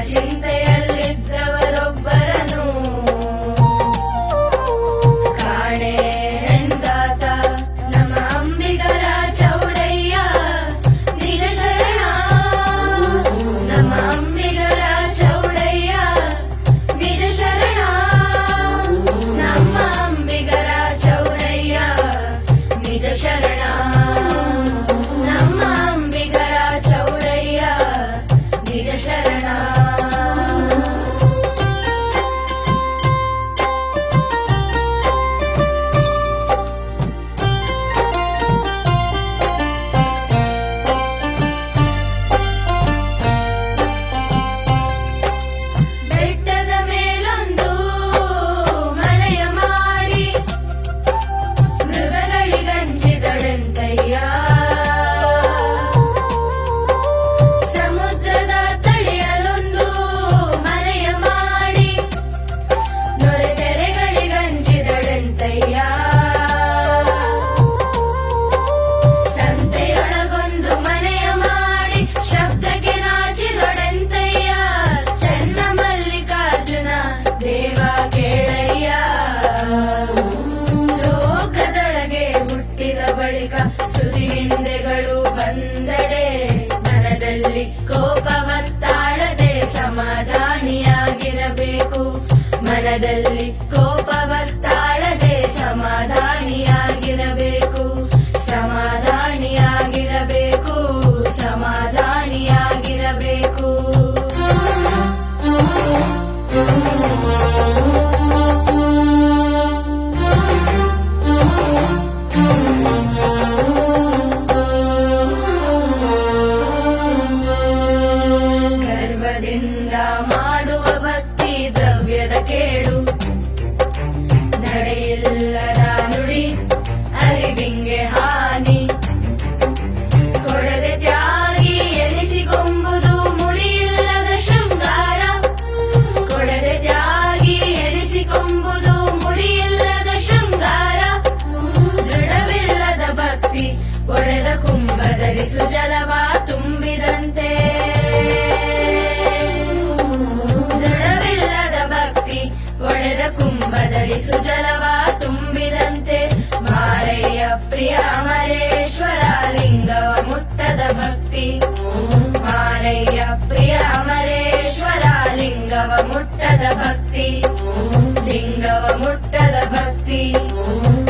ಚಿಂತೆಯಲ್ಲಿದ್ದವರೊಬ್ಬರನು ಕಾಣೆ ಎಂದಾತ ನಮ್ಮ ಅಂಬಿಗರ ಚೌಡಯ್ಯ ನಿಜ ಶರಣ. ನಮ್ಮ ಅಂಬಿಗರ ಚೌಡಯ್ಯ ನಿಜ ಶರಣ. ನಮ್ಮ ಅಂಬಿಗರ ಚೌಡಯ್ಯ ನಿಜ ಶರಣ. ನಮ್ಮ ಅಂಬಿಗರ ಚೌಡಯ್ಯ ನಿಜ ಶರಣ. ಬೆಟ್ಟದ ಮೇಲೊಂದು ಮನೆಯ ಮಾಡಿ ಮೃಗಗಳಿಗಂಚಿದಳೆಂತಯ್ಯ. ಸಮುದ್ರದ ತಡಿಯಲೊಂದು ಮನೆಯ ಮಾಡಿ ನೊರೆತೆರೆಗಳಿಗಂಚಿದಳೆಂತಯ್ಯ. ಸಂತೆಯೊಳಗೊಂದು ಮನೆಯ ಮಾಡಿ ಶಬ್ದಕ್ಕೆ ನಾಚಿದೊಡೆಂತಯ್ಯ. ಚೆನ್ನ ಮಲ್ಲಿಕಾರ್ಜುನ ದೇವ ಕೇಳಯ್ಯ. ಲೋಕದೊಳಗೆ ಹುಟ್ಟಿದ ಬಳಿಕ ಸುದಿನಿಂದೆಗಳು ಬಂದಡೆ ಮನದಲ್ಲಿ ಕೋಪವತ್ತಾಳದೆ ಸಮಾಧಾನಿಯಾಗಿರಬೇಕು. ಮನದಲ್ಲಿ ಕೋಪವತ್ತಾಳದೆ ಸಮಾಧಾನಿಯಾಗಿರಬೇಕು. ಸಮಾಧಾನಿಯಾಗಿರಬೇಕು. ಸಮಾಧಾನಿಯಾಗಿರಬೇಕು. ಗರ್ವದಿಂದ ಮಾಡುವ ಭಕ್ತಿ ದ್ರವ್ಯದ ಕೇಡು. ನಡೆಯಿಲ್ಲದ ನುಡಿ ಅರಿವಿಂಗೆ ಹಾನಿ. ಕೊಡದೆ ತ್ಯಾಗಿ ಎನಿಸಿಕೊಂಬುದು ಮುಡಿಯಿಲ್ಲದ ಶೃಂಗಾರ. ಕೊಡದೆ ತ್ಯಾಗಿ ಎನಿಸಿಕೊಂಬುದು ಮುಡಿಯಿಲ್ಲದ ಶೃಂಗಾರ. ದೃಢವಿಲ್ಲದ ಭಕ್ತಿ ಒಡೆದ ಕುಂಭದಲ್ಲಿ ಸುಜಲವ ತುಂಬಿದಂತೆ. ದೃಢವಿಲ್ಲದ ಭಕ್ತಿ ಒಡೆದ ಕುಂಭದಲ್ಲಿ ಸುಜಲವ ತುಂಬಿದಂತೆ. ಮಾರಯ್ಯ ಪ್ರಿಯ ಅಮರೇಶ್ವರ ಲಿಂಗವ ಮುಟ್ಟದ ಭಕ್ತಿ. ಮಾರಯ್ಯ ಪ್ರಿಯ ಅಮರೇಶ್ವರ ಲಿಂಗವ ಮುಟ್ಟದ ಭಕ್ತಿ. ಲಿಂಗವ ಮುಟ್ಟದ ಭಕ್ತಿ.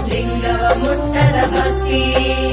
ಲಿಂಗವ ಮುಟ್ಟದ ಭಕ್ತಿ.